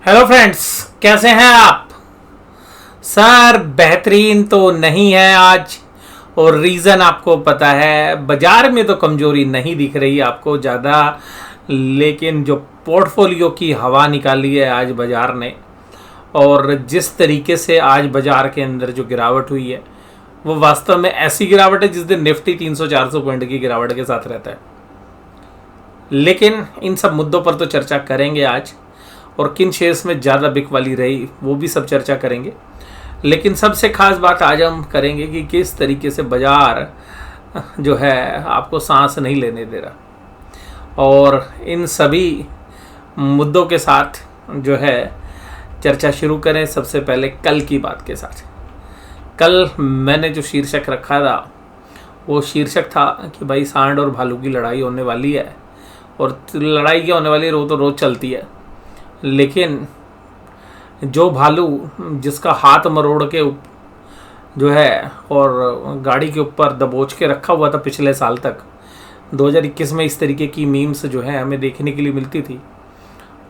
Hello friends, कैसे हैं आप? सर बेहतरीन तो नहीं है आज। और रीज़न आपको पता है, बाजार में तो कमजोरी नहीं दिख रही आपको ज़्यादा, लेकिन जो पोर्टफोलियो की हवा निकाली है आज बाजार ने, और जिस तरीके से आज बाजार के अंदर जो गिरावट हुई है वो वास्तव में ऐसी गिरावट है जिस दिन निफ्टी 300-400 पॉइंट की गिरावट के साथ रहता है। लेकिन इन सब मुद्दों पर तो चर्चा करेंगे आज, और किन शेयर्स में ज़्यादा बिक वाली रही वो भी सब चर्चा करेंगे। लेकिन सबसे खास बात आज हम करेंगे कि किस तरीके से बाजार जो है आपको सांस नहीं लेने दे रहा। और इन सभी मुद्दों के साथ जो है चर्चा शुरू करें सबसे पहले कल की बात के साथ। कल मैंने जो शीर्षक रखा था वो शीर्षक था कि भाई सांड और भालू की लड़ाई होने वाली है, और लड़ाई क्या होने वाली है, वो तो रोज़ चलती है। लेकिन जो भालू जिसका हाथ मरोड़ के जो है और गाड़ी के ऊपर दबोच के रखा हुआ था पिछले साल तक, 2021 में इस तरीके की मीम्स जो है हमें देखने के लिए मिलती थी।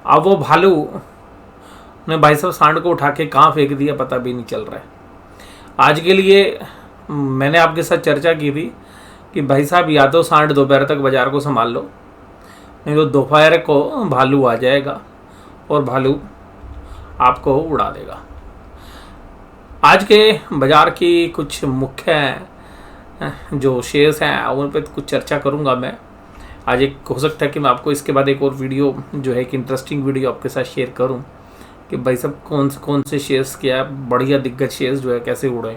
अब वो भालू ने भाई साहब सांड को उठा के कहाँ फेंक दिया पता भी नहीं चल रहा है। आज के लिए मैंने आपके साथ चर्चा की थी कि भाई साहब या तो सांड दोपहर तक बाजार को संभाल लो, नहीं तो दोपहर को भालू आ जाएगा और भालू आपको उड़ा देगा। आज के बाजार की कुछ मुख्य जो शेयर्स हैं उन पर कुछ चर्चा करूंगा मैं आज। एक हो सकता है कि मैं आपको इसके बाद एक और वीडियो जो है एक इंटरेस्टिंग वीडियो आपके साथ शेयर करूं कि भाई सब कौन से शेयर्स क्या बढ़िया दिग्गज शेयर्स जो है कैसे उड़े।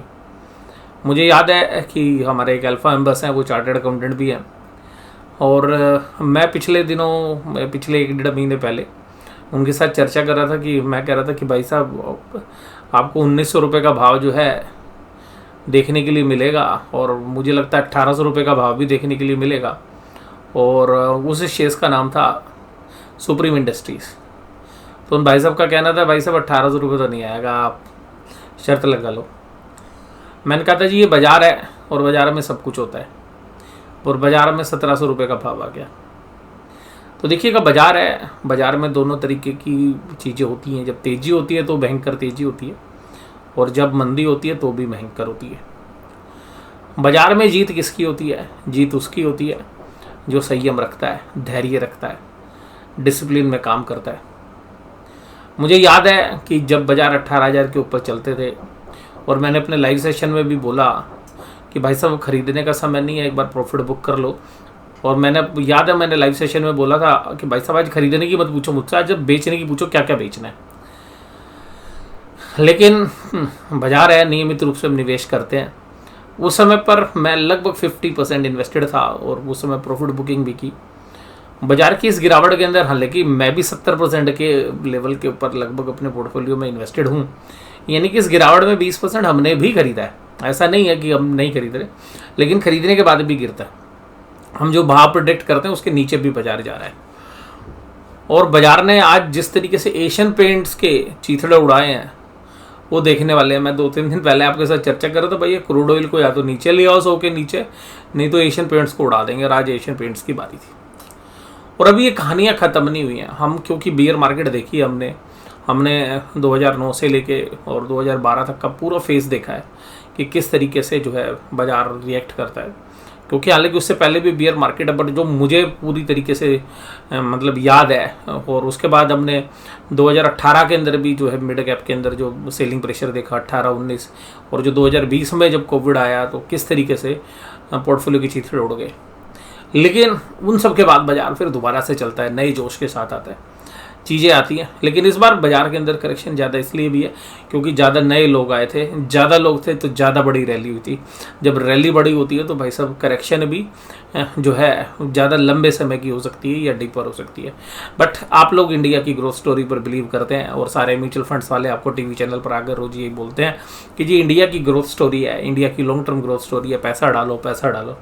मुझे याद है कि हमारे एक अल्फा मेंबर्स हैं, वो चार्टर्ड अकाउंटेंट भी हैं, और मैं पिछले 1-1.5 महीने पहले उनके साथ चर्चा कर रहा था कि मैं कह रहा था कि भाई साहब आपको 1900 रुपये का भाव जो है देखने के लिए मिलेगा, और मुझे लगता है 1800 रुपये का भाव भी देखने के लिए मिलेगा। और उस शेयर्स का नाम था सुप्रीम इंडस्ट्रीज़। तो उन भाई साहब का कहना था भाई साहब 1800 रुपये तो नहीं आएगा, आप शर्त लगा लो। मैंने कहा था जी ये बाज़ार है और बाज़ार में सब कुछ होता है, और बाज़ार में 1700 रुपये का भाव आ गया। तो देखिएगा बाज़ार है, बाज़ार में दोनों तरीके की चीज़ें होती हैं। जब तेज़ी होती है तो भयंकर तेज़ी होती है, और जब मंदी होती है तो भी भयंकर होती है। बाज़ार में जीत किसकी होती है? जीत उसकी होती है जो संयम रखता है, धैर्य रखता है, डिसिप्लिन में काम करता है। मुझे याद है कि जब बाज़ार 18,000 के ऊपर चलते थे, और मैंने अपने लाइव सेशन में भी बोला कि भाई साहब ख़रीदने का समय नहीं है, एक बार प्रॉफिट बुक कर लो। और मैंने लाइव सेशन में बोला था कि भाई साहब आज खरीदने की मत पूछो मुझसे, आज जब बेचने की पूछो क्या क्या बेचना है। लेकिन बाजार है, नियमित रूप से हम निवेश करते हैं। उस समय पर मैं लगभग 50% इन्वेस्टेड था, और उस समय प्रॉफिट बुकिंग भी की। बाजार की इस गिरावट के अंदर हालांकि मैं भी 70% के लेवल के ऊपर लगभग अपने पोर्टफोलियो में इन्वेस्टेड हूँ। यानी कि इस गिरावट में 20% हमने भी खरीदा है। ऐसा नहीं है कि हम नहीं खरीद रहे, लेकिन खरीदने के बाद भी गिरता है। हम जो भाव प्रेडिक्ट करते हैं उसके नीचे भी बाजार जा रहा है। और बाजार ने आज जिस तरीके से एशियन पेंट्स के चीथड़े उड़ाए हैं वो देखने वाले हैं। मैं 2-3 दिन पहले आपके साथ चर्चा कर रहा था, भैया क्रूड ऑयल को या तो नीचे ले आओ 100 के नीचे, नहीं तो एशियन पेंट्स को उड़ा देंगे। और आज एशियन पेंट्स की बारी थी, और अभी ये कहानियाँ ख़त्म नहीं हुई हैं। हम क्योंकि बियर मार्केट देखी हमने 2009 से लेके और 2012 तक का पूरा फेस देखा है कि किस तरीके से जो है बाजार रिएक्ट करता है। क्योंकि हालांकि उससे पहले भी बियर मार्केट है, बट जो मुझे पूरी तरीके से मतलब याद है, और उसके बाद हमने 2018 के अंदर भी जो है मिड कैप के अंदर जो सेलिंग प्रेशर देखा 18-19, और जो 2020 में जब कोविड आया तो किस तरीके से पोर्टफोलियो की चीथड़े उड़ गए। लेकिन उन सब के बाद बाजार फिर दोबारा से चलता है, नए जोश के साथ आता है, चीज़ें आती हैं। लेकिन इस बार बाजार के अंदर करेक्शन ज़्यादा इसलिए भी है क्योंकि ज़्यादा नए लोग आए थे, ज़्यादा लोग थे तो ज़्यादा बड़ी रैली हुई थी। जब रैली बड़ी होती है तो भाई साहब करेक्शन भी जो है ज़्यादा लंबे समय की हो सकती है या डीपर हो सकती है। बट आप लोग इंडिया की ग्रोथ स्टोरी पर बिलीव करते हैं, और सारे म्यूचुअल फंड्स वाले आपको टीवी चैनल पर आकर रोज यही बोलते हैं कि जी इंडिया की ग्रोथ स्टोरी है, इंडिया की लॉन्ग टर्म ग्रोथ स्टोरी है, पैसा डालो पैसा डालो।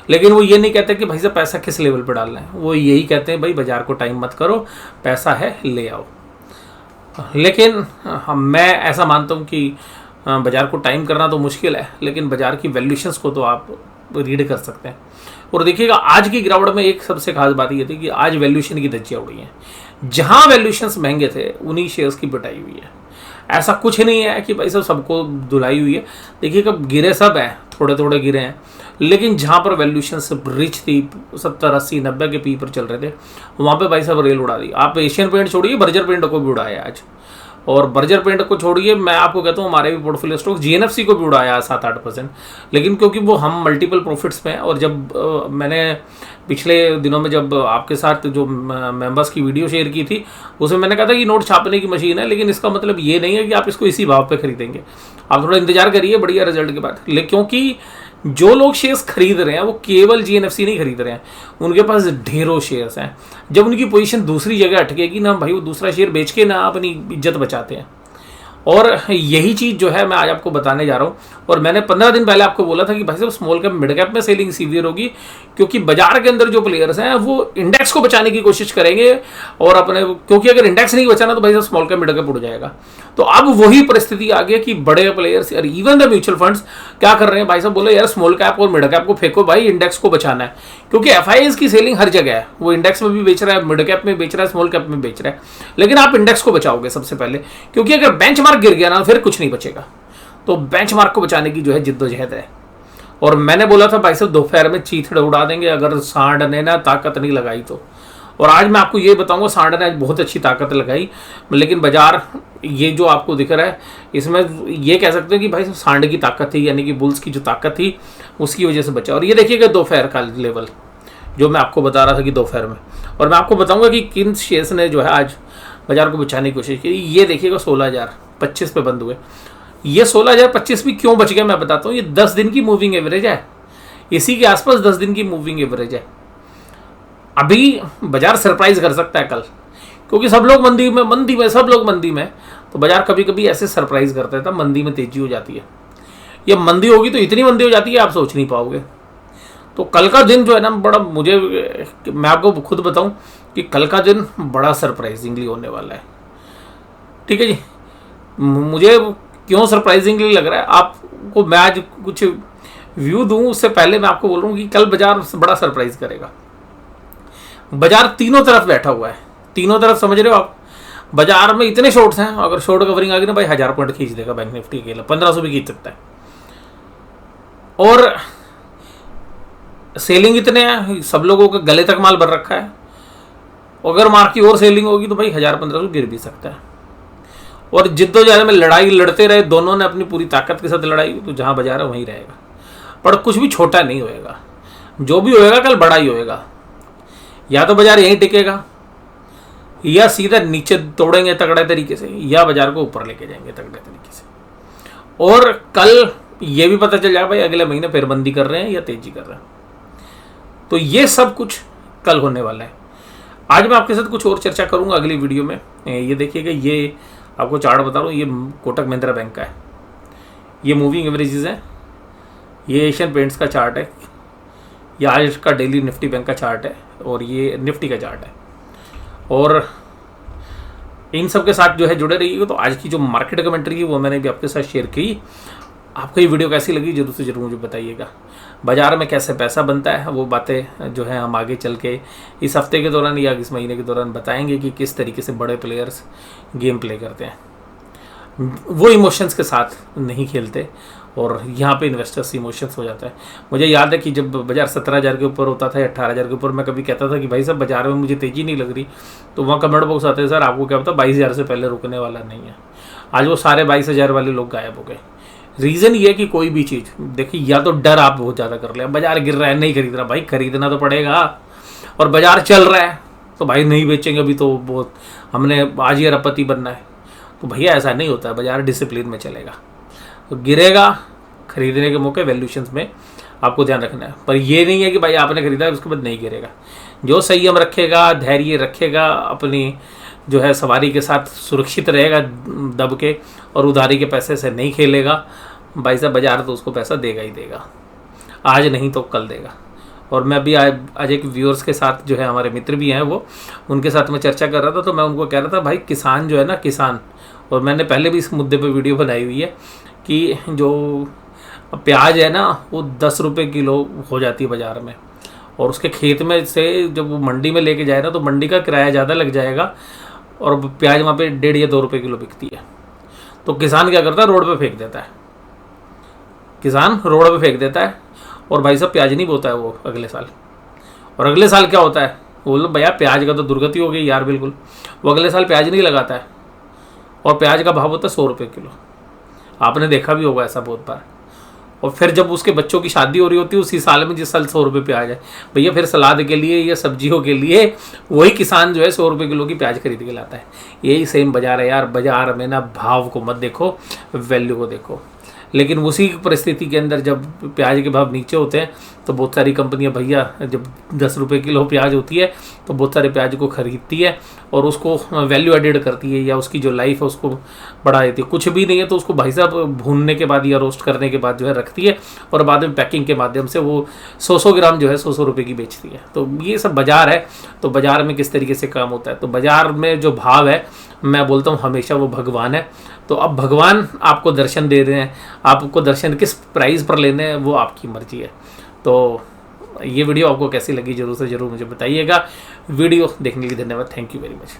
लेकिन वो ये नहीं कहते कि भाई साहब पैसा किस लेवल पर डालना है, वो यही कहते हैं भाई बाजार को टाइम मत करो, पैसा है ले आओ। लेकिन मैं ऐसा मानता हूँ कि बाजार को टाइम करना तो मुश्किल है, लेकिन बाजार की वैल्यूएशंस को तो आप रीड कर सकते हैं। और देखिएगा आज की गिरावट में एक सबसे खास बात ये थी कि आज वैल्यूएशन की धज्जियाँ उड़ी हैं। जहां वैल्यूएशंस महंगे थे उन्हीं शेयर्स की पिटाई हुई है। ऐसा कुछ नहीं है कि भाई सब सबको धुलाई हुई है। देखिए कब गिरे सब हैं, थोड़े थोड़े गिरे हैं, लेकिन जहां पर वैल्यूएशन सब रिच थी 70 80 90 के पी पर चल रहे थे, वहां पे भाई साहब रेल उड़ा दी। आप एशियन पेंट छोड़िए, बर्जर पेंट को भी उड़ाया आज। और बर्जर पेंट को छोड़िए, मैं आपको कहता हूँ हमारे भी पोर्टफोलियो स्टॉक जीएनएफसी को भी उड़ाया 7-8%, लेकिन क्योंकि वो हम मल्टीपल प्रॉफिट्स में हैं। और जब मैंने पिछले दिनों में जब आपके साथ जो मेंबर्स की वीडियो शेयर की थी, उसमें मैंने कहा था कि नोट छापने की मशीन है, लेकिन इसका मतलब ये नहीं है कि आप इसको इसी भाव पे खरीदेंगे। आप थोड़ा इंतजार करिए बढ़िया रिजल्ट के बाद। क्योंकि जो लोग शेयर्स खरीद रहे हैं वो केवल जीएनएफसी नहीं खरीद रहे हैं, उनके पास ढेरों शेयर्स हैं। जब उनकी पोजीशन दूसरी जगह अटकेगी ना भाई, वो दूसरा शेयर बेच के ना अपनी इज्जत बचाते हैं। और यही चीज़ जो है मैं आज आपको बताने जा रहा हूँ। और मैंने 15 दिन पहले आपको बोला था कि भाई साहब स्मॉल कैप मिड कैप में सेलिंग सीवियर होगी, क्योंकि बाजार के अंदर जो प्लेयर्स हैं वो इंडेक्स को बचाने की कोशिश करेंगे और अपने, क्योंकि अगर इंडेक्स नहीं बचाना तो भाई साहब स्मॉल कैप मिड कैप उड़ जाएगा। तो अब वही परिस्थिति आ गई कि बड़े प्लेयर्स और इवन द म्यूचुअल फंड्स क्या कर रहे हैं, भाई साहब बोले यार स्मॉल कैप और मिड कैप को फेंको भाई, इंडेक्स को बचाना है। क्योंकि एफआईआईज की सेलिंग हर जगह है, वो इंडेक्स में भी बेच रहा है, मिड कैप में बेच रहा है, स्मॉल कैप में बेच रहा है, लेकिन आप इंडेक्स को बचाओगे सबसे पहले, क्योंकि अगर बेंचमार्क गिर गया ना फिर कुछ नहीं बचेगा। तो बेंचमार्क को बचाने की जो है जिद्दोजहद है। और मैंने बोला था भाई साहब दोपहर में चीथड़े उड़ा देंगे अगर सांड ने ना ताकत नहीं लगाई तो। और आज मैं आपको ये बताऊंगा, सांड ने आज बहुत अच्छी ताकत लगाई, लेकिन बाजार ये जो आपको दिख रहा है इसमें ये कह सकते हैं कि भाई सांड की ताकत थी, यानी कि बुल्स की जो ताकत थी उसकी वजह से बचा। और ये देखिएगा दोपहर का लेवल जो मैं आपको बता रहा था कि दोपहर में, और मैं आपको बताऊंगा कि किन शेयर्स ने जो है आज बाजार को बचाने की कोशिश की। ये देखिएगा 16,025 पे बंद हुए। ये 16,025 भी क्यों बच गया मैं बताता हूँ। ये 10 दिन की मूविंग एवरेज है, इसी के आसपास 10 दिन की मूविंग एवरेज है। अभी बाजार सरप्राइज कर सकता है कल, क्योंकि सब लोग मंदी में सब लोग मंदी में, तो बाजार कभी कभी ऐसे सरप्राइज करता है, तब मंदी में तेजी हो जाती है। ये मंदी होगी तो इतनी मंदी हो जाती है आप सोच नहीं पाओगे। तो कल का दिन जो है ना बड़ा, मैं आपको खुद बताऊं कि कल का दिन बड़ा सरप्राइजिंगली होने वाला है। ठीक है जी, मुझे क्यों सरप्राइजिंगली लग रहा है आपको, मैं आज कुछ व्यू दूं उससे पहले मैं आपको बोल रहा हूँ कि कल बाजार बड़ा सरप्राइज करेगा। बाजार तीनों तरफ बैठा हुआ है, तीनों तरफ समझ रहे हो आप। बाजार में इतने शॉर्ट्स हैं, अगर शॉर्ट कवरिंग आ गई ना भाई 1000 पॉइंट खींच देगा बैंक निफ्टी के लिए, 1500 भी खींच सकता है। और सेलिंग इतने हैं, सब लोगों के गले तक माल भर रखा है। अगर मार्क की और सेलिंग होगी तो भाई 1000-1500 गिर भी सकता है। और जिद्दोजहद में लड़ाई लड़ते रहे दोनों ने अपनी पूरी ताकत के साथ लड़ाई, तो जहां बाजार है वहीं रहेगा। पर कुछ भी छोटा नहीं होएगा, जो भी होएगा कल बड़ा ही होएगा। या तो बाजार यहीं टिकेगा, या सीधा नीचे तोड़ेंगे तगड़े तरीके से, या बाजार को ऊपर लेके जाएंगे तगड़े तरीके से। और कल ये भी पता चल जाएगा भाई अगले महीने फिर बंदी कर रहे हैं या तेजी कर रहे हैं। तो ये सब कुछ कल होने वाला है। आज मैं आपके साथ कुछ और चर्चा करूंगा अगली वीडियो में। ये देखिएगा, ये आपको चार्ट बता रहा हूँ, ये कोटक महिंद्रा बैंक का है, ये मूविंग एवरेजेस है, ये एशियन पेंट्स का चार्ट है, ये आज का डेली निफ्टी बैंक का चार्ट है, और ये निफ्टी का चार्ट है। और इन सब के साथ जो है जुड़े रहिएगा। तो आज की जो मार्केट कमेंट्री है वो मैंने भी आपके साथ शेयर की। आपको ये वीडियो कैसी लगी जरूर से जरूर मुझे बताइएगा। बाजार में कैसे पैसा बनता है वो बातें जो है हम आगे चल के इस हफ्ते के दौरान या इस महीने के दौरान बताएंगे कि किस तरीके से बड़े प्लेयर्स गेम प्ले करते हैं। वो इमोशंस के साथ नहीं खेलते, और यहाँ पे इन्वेस्टर्स इमोशंस हो जाता है। मुझे याद है कि जब बाजार 17,000 के ऊपर होता था या 18,000 के ऊपर, मैं कभी कहता था कि भाई साहब बाजार में मुझे तेजी नहीं लग रही, तो वहाँ कमेंट बॉक्स आते हैं सर आपको क्या पता 22,000 से पहले रुकने वाला नहीं है। आज वो सारे 22,000 वाले लोग गायब हो गए। रीज़न ये कि कोई भी चीज़ देखिए, या तो डर आप बहुत ज़्यादा कर ले, बाजार गिर रहा है नहीं खरीद रहा, भाई खरीदना तो पड़ेगा। और बाजार चल रहा है तो भाई नहीं बेचेंगे अभी, तो बहुत हमने आज ही अरबपति बनना है। तो भैया ऐसा नहीं होता है, बाजार डिसिप्लिन में चलेगा। तो गिरेगा, खरीदने के मौके वैल्यूएशंस में आपको ध्यान रखना है। पर ये नहीं है कि भाई आपने खरीदा है उसके बाद नहीं गिरेगा। जो संयम रखेगा, धैर्य रखेगा, अपनी जो है सवारी के साथ सुरक्षित रहेगा दब के, और उधारी के पैसे से नहीं खेलेगा, भाई साहब बाजार तो उसको पैसा देगा ही देगा, आज नहीं तो कल देगा। और मैं भी आज एक व्यूअर्स के साथ जो है, हमारे मित्र भी हैं वो, उनके साथ मैं चर्चा कर रहा था, तो मैं उनको कह रहा था भाई किसान जो है ना, किसान, और मैंने पहले भी इस मुद्दे पे वीडियो बनाई हुई है कि जो प्याज है ना वो 10 रुपये किलो हो जाती है बाज़ार में, और उसके खेत में से जब वो मंडी में लेके जाए ना तो मंडी का किराया ज़्यादा लग जाएगा, और प्याज वहाँ पे 1.5 या 2 रुपये किलो बिकती है। तो किसान क्या करता है, रोड पे फेंक देता है, किसान रोड पे फेंक देता है, और भाई साहब प्याज नहीं बोता है वो अगले साल। और अगले साल क्या होता है, वो बोलो भैया प्याज का तो दुर्गति हो गई यार, बिल्कुल। वो अगले साल प्याज नहीं लगाता है, और प्याज का भाव होता है 100 रुपये किलो। आपने देखा भी होगा ऐसा बहुत बार। और फिर जब उसके बच्चों की शादी हो रही होती है उसी साल में जिस साल 100 रुपये प्याज है, भैया फिर सलाद के लिए या सब्जियों के लिए वही किसान जो है 100 रुपये किलो की प्याज खरीद के लाता है। यही सेम बाजार है यार। बाजार में ना भाव को मत देखो, वैल्यू को देखो। लेकिन उसी परिस्थिति के अंदर जब प्याज के भाव नीचे होते हैं तो बहुत सारी कंपनियां भैया जब 10 रुपये किलो प्याज होती है तो बहुत सारे प्याज को खरीदती है और उसको वैल्यू एडेड करती है, या उसकी जो लाइफ है उसको बढ़ा देती है। कुछ भी नहीं है तो उसको भाई साहब भूनने के बाद या रोस्ट करने के बाद जो है रखती है, और बाद में पैकिंग के माध्यम से वो 100 ग्राम जो है 100 रुपये की बेचती है। तो ये सब बाजार है। तो बाजार में किस तरीके से काम होता है, तो बाजार में जो भाव है मैं बोलता हूँ हमेशा वो भगवान है। तो अब भगवान आपको दर्शन दे रहे हैं, आपको दर्शन किस प्राइस पर लेने हैं वो आपकी मर्जी है। तो ये वीडियो आपको कैसी लगी जरूर से ज़रूर मुझे बताइएगा। वीडियो देखने के लिए धन्यवाद। Thank you very much.